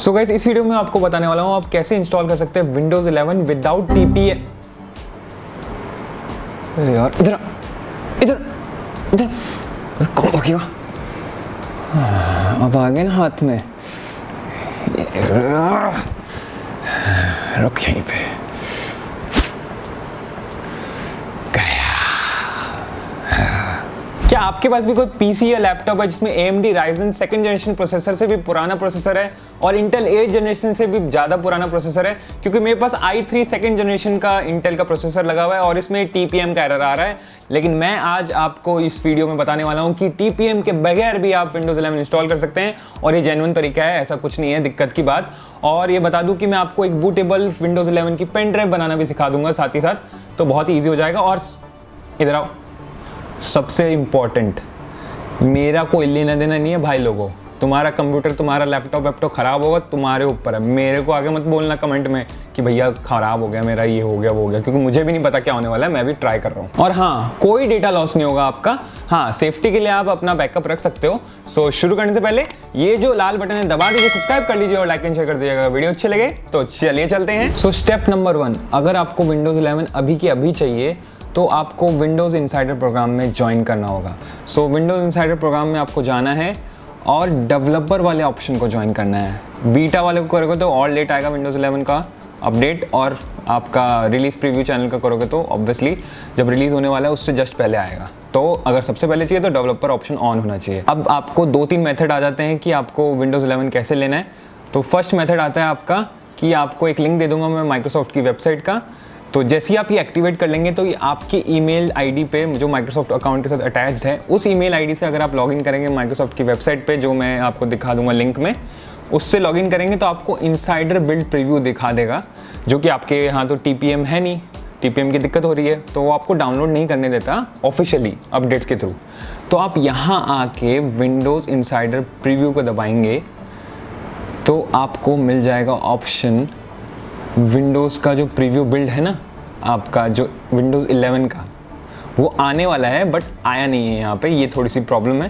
So guys, इस video में आपको बताने वाला हूँ आप कैसे इंस्टॉल कर सकते हैं विंडोज 11 विदाउट TPM। यार इधर इधर इधर कौन हो गया? अब आ गए ना हाथ में, रुक यहीं पे। क्या आपके पास भी कोई पीसी या लैपटॉप है जिसमें AMD Ryzen 2nd generation processor से भी पुराना प्रोसेसर है और Intel 8th जनरेशन से भी ज़्यादा पुराना प्रोसेसर है? क्योंकि मेरे पास i3 2nd जनरेशन का Intel का प्रोसेसर लगा हुआ है और इसमें TPM का एरर आ रहा है। लेकिन मैं आज आपको इस वीडियो में बताने वाला हूँ कि TPM के बगैर भी आप Windows 11 इंस्टॉल कर सकते हैं और ये जेन्युइन तरीका है, ऐसा कुछ नहीं है दिक्कत की बात। और ये बता दूँ कि मैं आपको एक बूटेबल Windows 11 की पेन ड्राइव बनाना भी सिखा दूंगा साथ ही साथ, तो बहुत ही ईजी हो जाएगा। और इधर आओ, सबसे इम्पॉर्टेंट, मेरा कोई लेना देना नहीं है भाई लोगों। तुम्हारा कंप्यूटर, तुम्हारा लैपटॉप खराब होगा तुम्हारे ऊपर है, मेरे को आगे मत बोलना कमेंट में कि भैया खराब हो गया मेरा, ये हो गया वो हो गया, क्योंकि मुझे भी नहीं पता क्या होने वाला है, मैं भी ट्राई कर रहा हूँ। और हाँ, कोई डेटा लॉस नहीं होगा आपका। हाँ, सेफ्टी के लिए आप अपना बैकअप रख सकते हो। सो शुरू करने से पहले ये जो लाल बटन है दबा दीजिए, सब्सक्राइब कर लीजिए और लाइक एंड शेयर कर दीजिएगा। वीडियो अच्छे लगे तो चलिए चलते हैं। सो स्टेप नंबर 1, अगर आपको विंडोज 11 अभी की अभी चाहिए तो आपको विंडोज़ इनसाइडर प्रोग्राम में ज्वाइन करना होगा। सो विंडोज़ इनसाइडर प्रोग्राम में आपको जाना है और डेवलपर वाले ऑप्शन को ज्वाइन करना है। बीटा वाले को करोगे तो और लेट आएगा विंडोज़ 11 का अपडेट, और आपका रिलीज़ प्रीव्यू चैनल का करोगे तो ऑब्वियसली जब रिलीज़ होने वाला है उससे जस्ट पहले आएगा। तो अगर सबसे पहले चाहिए तो डेवलपर ऑप्शन ऑन होना चाहिए। अब आपको 2-3 मेथड आ जाते हैं कि आपको विंडोज़ 11 कैसे लेना है। तो फर्स्ट मेथड आता है आपका कि आपको एक लिंक दे दूंगा मैं माइक्रोसॉफ्ट की वेबसाइट का। तो जैसे ही आप ये एक्टिवेट कर लेंगे तो ये आपके ईमेल आईडी पे जो माइक्रोसॉफ्ट अकाउंट के साथ अटैच्ड है, उस ईमेल आईडी से अगर आप लॉगिन करेंगे माइक्रोसॉफ्ट की वेबसाइट पे, जो मैं आपको दिखा दूंगा लिंक में, उससे लॉगिन करेंगे तो आपको इनसाइडर बिल्ड प्रीव्यू दिखा देगा, जो कि आपके यहाँ तो TPM है नहीं, TPM की दिक्कत हो रही है तो वो आपको डाउनलोड नहीं करने देता ऑफिशियली अपडेट्स के थ्रू। तो आप यहाँ आके विंडोज़ इनसाइडर प्रीव्यू को दबाएंगे तो आपको मिल जाएगा ऑप्शन विंडोज़ का जो प्रीव्यू बिल्ड है ना आपका, जो विंडोज़ 11 का, वो आने वाला है बट आया नहीं है यहाँ पे। ये थोड़ी सी प्रॉब्लम है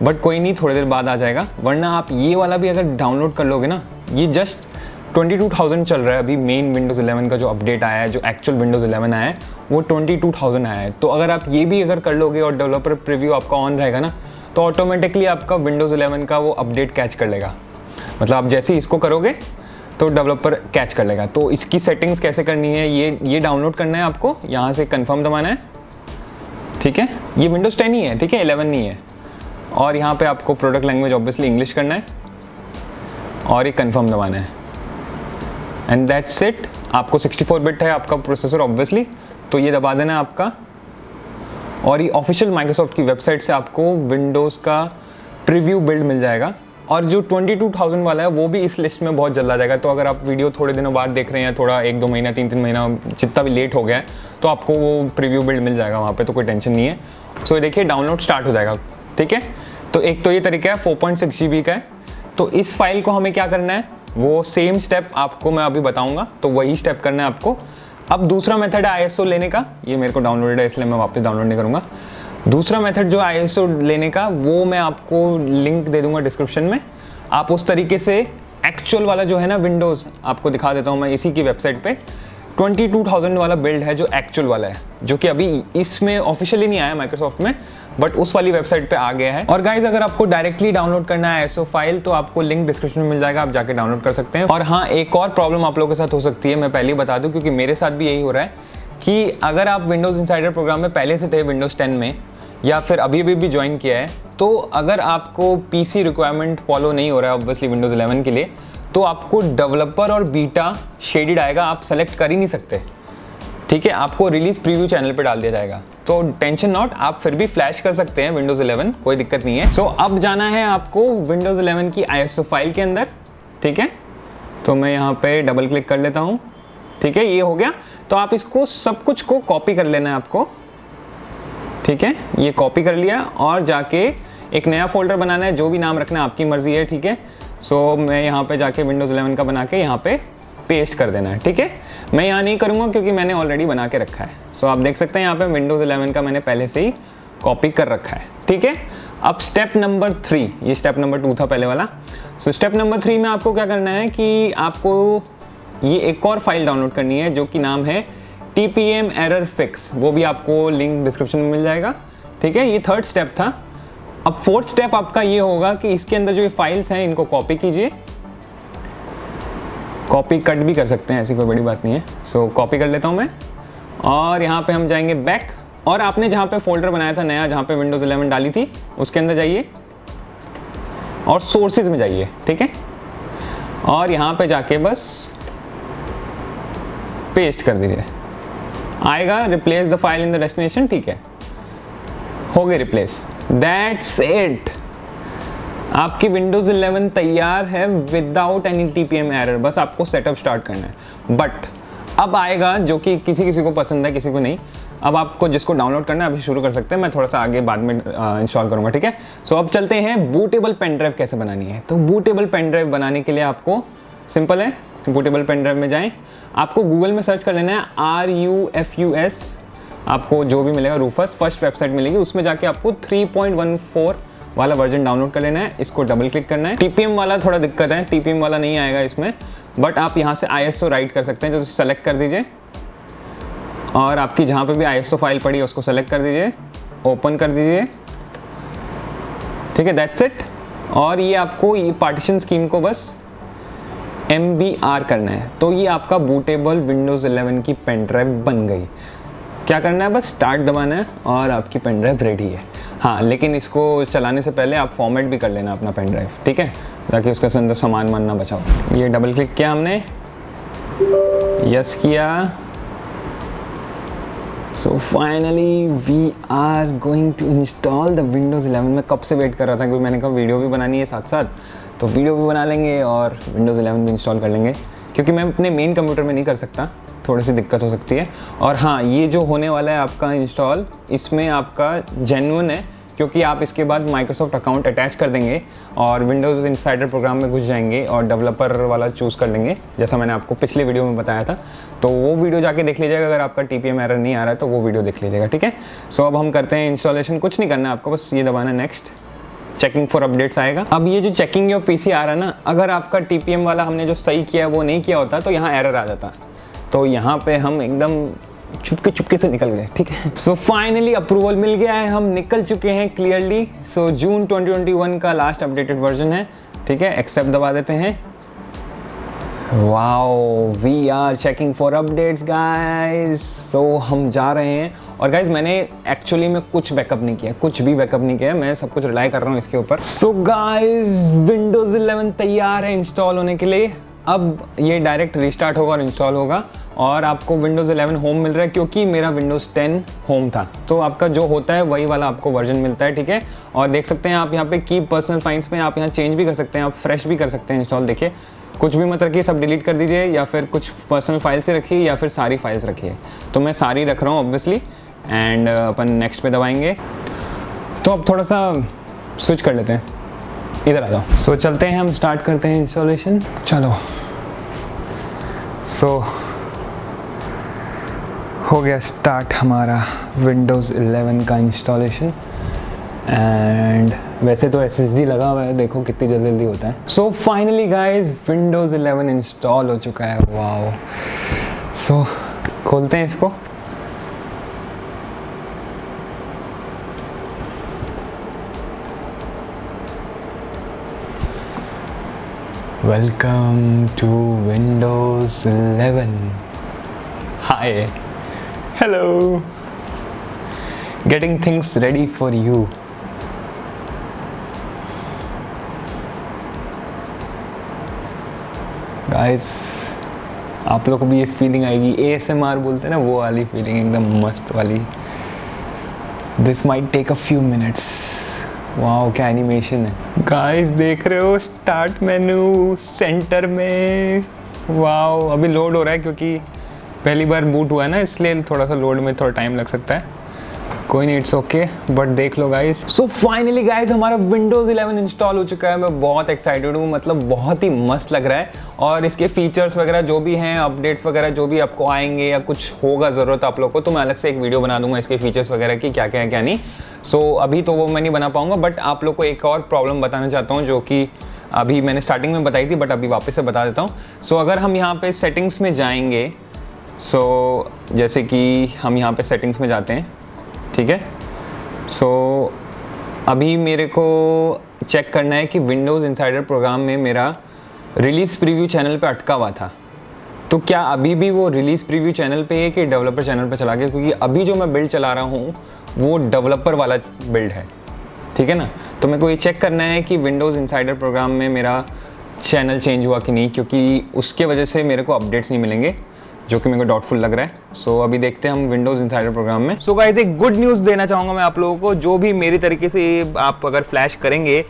बट कोई नहीं, थोड़ी देर बाद आ जाएगा। वरना आप ये वाला भी अगर डाउनलोड कर लोगे ना, ये जस्ट 22,000 चल रहा है अभी। मेन विंडोज़ 11 का जो अपडेट आया है, जो एक्चुअल विंडोज़ 11 आया है, वो 22,000 आया है। तो अगर आप ये भी अगर कर लोगे और डेवलपर प्रीव्यू आपका ऑन रहेगा ना, तो ऑटोमेटिकली आपका विंडोज़ 11 का वो अपडेट कैच कर लेगा। मतलब आप जैसे ही इसको करोगे तो डेवलपर कैच कर लेगा। तो इसकी सेटिंग्स कैसे करनी है, ये डाउनलोड करना है आपको, यहाँ से कंफर्म दबाना है, ठीक है। ये विंडोज़ 10 ही है, ठीक है, 11 नहीं है। और यहाँ पे आपको प्रोडक्ट लैंग्वेज ऑब्वियसली इंग्लिश करना है और ये कंफर्म दबाना है, एंड दैट्स इट। आपको 64 बिट है आपका प्रोसेसर ऑब्वियसली, तो ये दबा देना है आपका। और ये ऑफिशियल माइक्रोसॉफ्ट की वेबसाइट से आपको विंडोज़ का प्रीव्यू बिल्ड मिल जाएगा। और जो 22,000 वाला है वो भी इस लिस्ट में बहुत जल्द आ जाएगा। तो अगर आप वीडियो थोड़े दिनों बाद देख रहे हैं, थोड़ा 1-2 महीना 3-3 महीना जितना भी लेट हो गया है, तो आपको वो प्रीव्यू बिल्ड मिल जाएगा वहाँ पे, तो कोई टेंशन नहीं है। सो ये देखिए डाउनलोड स्टार्ट हो जाएगा, ठीक है। तो एक तो ये तरीका है, 4.6 GB का है। तो इस फाइल को हमें क्या करना है, वो सेम स्टेप आपको मैं अभी बताऊँगा, तो वही स्टेप करना है आपको। अब दूसरा मेथड है ISO लेने का। ये मेरे को डाउनलोडेड है इसलिए मैं वापस डाउनलोड नहीं करूँगा। दूसरा मेथड जो ISO लेने का, वो मैं आपको लिंक दे दूँगा डिस्क्रिप्शन में। आप उस तरीके से एक्चुअल वाला जो है ना विंडोज़, आपको दिखा देता हूँ मैं इसी की वेबसाइट पे। 22,000 वाला बिल्ड है जो एक्चुअल वाला है, जो कि अभी इसमें ऑफिशियली नहीं आया माइक्रोसॉफ्ट में, बट उस वाली वेबसाइट पे आ गया है। और गाइज, अगर आपको डायरेक्टली डाउनलोड करना है ISO फाइल तो आपको लिंक डिस्क्रिप्शन में मिल जाएगा, आप जाके डाउनलोड कर सकते हैं। और हाँ, एक और प्रॉब्लम आप लोगों के साथ हो सकती है, मैं पहले ही बता दूँ, क्योंकि मेरे साथ भी यही हो रहा है कि अगर आप विंडोज़ इनसाइडर प्रोग्राम में पहले से थे विंडोज़ 10 में, या फिर अभी भी ज्वाइन किया है, तो अगर आपको PC रिक्वायरमेंट फॉलो नहीं हो रहा है ऑब्वियसली विंडोज़ 11 के लिए, तो आपको डेवलपर और बीटा शेडेड आएगा, आप सेलेक्ट कर ही नहीं सकते, ठीक है। आपको रिलीज प्रीव्यू चैनल पे डाल दिया जाएगा। तो टेंशन नॉट, आप फिर भी फ्लैश कर सकते हैं विंडोज़ 11, कोई दिक्कत नहीं है। सो अब जाना है आपको विंडोज़ 11 की ISO फाइल के अंदर, ठीक है। तो मैं यहाँ पे डबल क्लिक कर लेता हूँ, ठीक है, ये हो गया। तो आप इसको सब कुछ को कॉपी कर लेना है आपको, ठीक है। ये कॉपी कर लिया और जाके एक नया फोल्डर बनाना है, जो भी नाम रखना है आपकी मर्जी है, ठीक है। सो मैं यहाँ पे जाके विंडोज़ 11 का बना के यहाँ पे पेस्ट कर देना है, ठीक है। मैं यहाँ नहीं करूँगा क्योंकि मैंने ऑलरेडी बना के रखा है। सो आप देख सकते हैं यहाँ पे विंडोज़ 11 का मैंने पहले से ही कॉपी कर रखा है, ठीक है। अब स्टेप नंबर 3, ये स्टेप नंबर 2 था पहले वाला। सो स्टेप नंबर 3 में आपको क्या करना है कि आपको ये एक और फाइल डाउनलोड करनी है जो कि नाम है TPM एरर फिक्स। वो भी आपको लिंक डिस्क्रिप्शन में मिल जाएगा, ठीक है। ये 3rd स्टेप था। अब 4th स्टेप आपका ये होगा कि इसके अंदर जो ये फाइल्स हैं इनको कॉपी कीजिए। कॉपी कट भी कर सकते हैं, ऐसी कोई बड़ी बात नहीं है। सो कॉपी कर लेता हूँ मैं, और यहाँ पे हम जाएंगे बैक, और आपने जहाँ पे फोल्डर बनाया था नया, जहाँ पे विंडोज़ 11 डाली थी, उसके अंदर जाइए और सोर्सेज में जाइए, ठीक है। और यहाँ पे जाके बस पेस्ट कर दीजिए, आएगा replace the file in the destination, ठीक है, हो गए रिप्लेस। दैट्स इट, आपकी विंडोज़ 11 तैयार है विदाउट एनी TPM एरर। बस आपको सेटअप स्टार्ट करना है। बट अब आएगा जो कि किसी किसी को पसंद है, किसी को नहीं। अब आपको जिसको डाउनलोड करना है अभी शुरू कर सकते हैं, मैं थोड़ा सा आगे बाद में इंस्टॉल करूँगा, ठीक है। सो अब चलते हैं बूटेबल पेन ड्राइव कैसे बनानी है। तो बूटेबल पेन ड्राइव बनाने के लिए आपको सिंपल है, बूटेबल पेन ड्राइव में जाएँ, आपको गूगल में सर्च कर लेना है RUFUS, आपको जो भी मिलेगा रूफस, फर्स्ट वेबसाइट मिलेगी, उसमें जाके आपको 3.14 वाला वर्जन डाउनलोड कर लेना है। इसको डबल क्लिक करना है। TPM वाला थोड़ा दिक्कत है, TPM वाला नहीं आएगा इसमें, बट आप यहाँ से ISO राइट कर सकते हैं, जो सेलेक्ट कर दीजिए, और आपकी जहाँ पे भी ISO फाइल पड़ी है उसको सेलेक्ट कर दीजिए, ओपन कर दीजिए, ठीक है, दैट्स इट। और ये आपको ये पार्टीशन स्कीम को बस MBR करना है। तो ये आपका बूटेबल विंडोज़ 11 की पेन ड्राइव बन गई। क्या करना है, बस स्टार्ट दबाना है और आपकी पेन ड्राइव रेडी है। हाँ, लेकिन इसको चलाने से पहले आप फॉर्मेट भी कर लेना अपना पेन ड्राइव, ठीक है, ताकि उसके अंदर सामान वामान ना बचाओ। ये डबल क्लिक किया हमने, यस किया। So finally we are going to install the Windows 11। मैं कब से वेट कर रहा था, क्योंकि मैंने कहा वीडियो भी बनानी है साथ साथ, तो वीडियो भी बना लेंगे और विंडोज़ 11 भी इंस्टॉल कर लेंगे, क्योंकि मैं अपने मेन कंप्यूटर में नहीं कर सकता, थोड़ी सी दिक्कत हो सकती है। और हाँ, ये जो होने वाला है आपका इंस्टॉल, इसमें आपका जेन्युइन है, क्योंकि आप इसके बाद माइक्रोसॉफ्ट अकाउंट अटैच कर देंगे और विंडोज़ इनसाइडर प्रोग्राम में घुस जाएंगे और डेवलपर वाला चूज़ कर लेंगे, जैसा मैंने आपको पिछले वीडियो में बताया था। तो वो वीडियो जाके देख लीजिएगा, अगर आपका TPM एरर नहीं आ रहा है तो वो वीडियो देख लीजिएगा, ठीक है। सो अब हम करते हैं इंस्टॉलेशन। कुछ नहीं करना है आपको, बस ये दबाना नेक्स्ट, चेकिंग फॉर अपडेट्स आएगा। अब ये जो चेकिंग योर PC आ रहा है ना, अगर आपका TPM वाला हमने जो सही किया वो नहीं किया होता तो यहाँ एरर आ जाता। तो यहाँ पे हम एकदम चुपके से निकल गए, ठीक है। सो फाइनली अप्रूवल मिल गया है, हम निकल चुके हैं क्लियरली। सो जून 2021 का लास्ट अपडेटेड वर्जन है, ठीक है। एक्सेप्ट दबा देते हैं। Wow, we are checking for updates guys. So हम जा रहे हैं। और गाइज मैंने एक्चुअली में कुछ बैकअप नहीं किया, कुछ भी बैकअप नहीं किया, मैं सब कुछ रिलाई कर रहा हूँ इसके ऊपर। सो गाइज विंडोज़ 11 तैयार है इंस्टॉल होने के लिए। अब ये डायरेक्ट रिस्टार्ट होगा और इंस्टॉल होगा, और आपको विंडोज़ 11 होम मिल रहा है, क्योंकि मेरा विंडोज़ 10 होम था। तो आपका जो होता है वही वाला आपको वर्जन मिलता है, ठीक है। और देख सकते हैं आप यहाँ पे कीप पर्सनल फाइल्स में आप यहाँ चेंज भी कर सकते हैं, आप फ्रेश भी कर सकते हैं इंस्टॉल। देखिए, कुछ भी मत रखिए, सब डिलीट कर दीजिए, या फिर कुछ पर्सनल फाइल से रखिए, या फिर सारी फाइल्स रखिए। तो मैं सारी रख रहा हूँ ऑब्वियसली, एंड अपन नेक्स्ट पे दबाएंगे। तो अब थोड़ा सा स्विच कर लेते हैं, इधर आ जाओ। सो चलते हैं, हम स्टार्ट करते हैं इंस्टॉलेशन। चलो, सो हो गया स्टार्ट हमारा विंडोज़ 11 का इंस्टॉलेशन। एंड वैसे तो SSD लगा हुआ है, देखो कितनी जल्दी होता है। So finally guys Windows 11 install हो चुका है। वाओ। सो खोलते हैं इसको। Welcome to Windows 11. Hi. Hello. Getting things ready for you. Guys, आप लोगों को भी ये फीलिंग आएगी, ASMR बोलते हैं ना, वो वाली फीलिंग एकदम मस्त वाली। This might take a few minutes. Wow, क्या एनिमेशन है गाइस, देख रहे हो स्टार्ट मेनू सेंटर में। वाओ, अभी लोड हो रहा है क्योंकि पहली बार बूट हुआ है ना, इसलिए थोड़ा सा लोड में थोड़ा टाइम लग सकता है। कोई नहीं, इट्स ओके, बट देख लो गाइस। सो फाइनली गाइस हमारा Windows 11 इंस्टॉल हो चुका है। मैं बहुत एक्साइटेड हूँ, मतलब बहुत ही मस्त लग रहा है। और इसके फीचर्स वगैरह जो भी हैं, अपडेट्स वगैरह जो भी आपको आएंगे या कुछ होगा ज़रूरत आप लोग को, तो मैं अलग से एक वीडियो बना दूंगा इसके फीचर्स वगैरह की, क्या क्या है क्या नहीं। सो अभी तो वो मैं नहीं बना पाऊंगा, बट आप लोग को एक और प्रॉब्लम बताना चाहता हूँ जो कि अभी मैंने स्टार्टिंग में बताई थी, बट अभी वापस से बता देता हूँ। सो अगर हम यहाँ पे सेटिंग्स में जाएंगे, जैसे कि हम यहाँ पे सेटिंग्स में जाते हैं, ठीक है। अभी मेरे को चेक करना है कि विंडोज़ इनसाइडर प्रोग्राम में मेरा रिलीज़ प्रीव्यू चैनल पे अटका हुआ था, तो क्या अभी भी वो रिलीज़ प्रीव्यू चैनल पे है कि डेवलपर चैनल पे चला गया, क्योंकि अभी जो मैं बिल्ड चला रहा हूँ वो डेवलपर वाला बिल्ड है, ठीक है ना। तो मेरे को ये चेक करना है कि विंडोज़ इनसाइडर प्रोग्राम में मेरा चैनल चेंज हुआ कि नहीं, क्योंकि उसके वजह से मेरे को अपडेट्स नहीं मिलेंगे, जो कि मेरे को डाउटफुल लग रहा है। अभी देखते हैं हम विंडोज़ इनसाइडर प्रोग्राम में। गाइस एक गुड न्यूज़ देना चाहूँगा मैं आप लोगों को, जो भी मेरी तरीके से आप अगर फ्लैश करेंगे,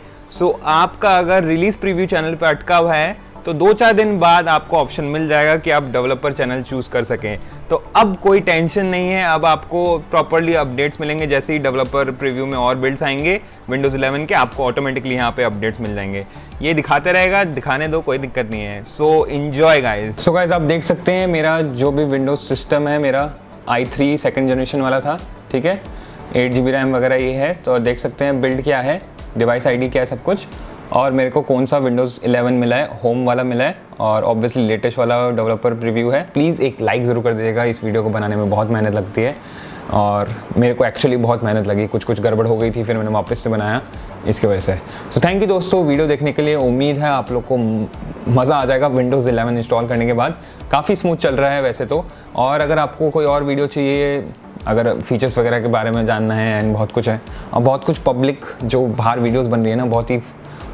आपका अगर रिलीज़ प्रीव्यू चैनल पे अटका हुआ है तो 2-4 दिन बाद आपको ऑप्शन मिल जाएगा कि आप डेवलपर चैनल चूज़ कर सकें। तो अब कोई टेंशन नहीं है, अब आपको प्रॉपरली अपडेट्स मिलेंगे। जैसे ही डेवलपर प्रीव्यू में और बिल्ड्स आएंगे विंडोज़ 11 के, आपको ऑटोमेटिकली यहाँ पे अपडेट्स मिल जाएंगे। ये दिखाते रहेगा, दिखाने दो, कोई दिक्कत नहीं है। सो इन्जॉय गाइज। गाइज आप देख सकते हैं मेरा जो भी विंडोज़ सिस्टम है, मेरा i3 सेकेंड जनरेशन वाला था, ठीक है। 8 GB रैम वगैरह ये है, तो देख सकते हैं बिल्ड क्या है, डिवाइस ID क्या है, सब कुछ। और मेरे को कौन सा विंडोज़ 11 मिला है, होम वाला मिला है, और ऑब्वियसली लेटेस्ट वाला डेवलपर प्रीव्यू है। प्लीज़ एक लाइक ज़रूर कर दीजिएगा, इस वीडियो को बनाने में बहुत मेहनत लगती है और मेरे को एक्चुअली बहुत मेहनत लगी, कुछ गड़बड़ हो गई थी, फिर मैंने वापस से बनाया इसकी वजह से। सो थैंक यू दोस्तों वीडियो देखने के लिए। उम्मीद है आप लोग को मज़ा आ जाएगा विंडोज़ 11 इंस्टॉल करने के बाद। काफ़ी स्मूथ चल रहा है वैसे तो। और अगर आपको कोई और वीडियो चाहिए, अगर फीचर्स वगैरह के बारे में जानना है, एंड बहुत कुछ है, और बहुत कुछ पब्लिक जो बाहर वीडियोज़ बन रही है ना, बहुत ही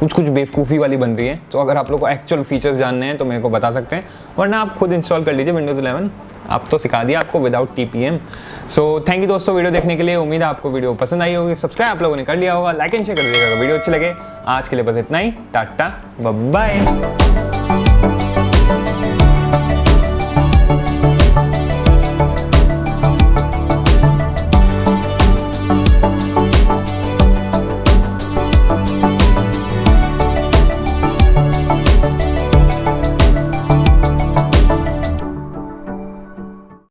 कुछ बेवकूफ़ी वाली बन रही है, तो अगर आप लोग को एक्चुअल फीचर्स जानने हैं तो मेरे को बता सकते हैं, वरना आप खुद इंस्टॉल कर लीजिए विंडोज़ 11। आप तो सिखा दिया आपको without TPM। So thank you दोस्तों वीडियो देखने के लिए। उम्मीद है आपको वीडियो पसंद आई होगी। सब्सक्राइब आप लोगों ने कर लिया होगा, लाइक एंड शेयर कर दीजिएगा वीडियो अच्छी लगे। आज के लिए बस इतना ही, टाटा बाय बाय।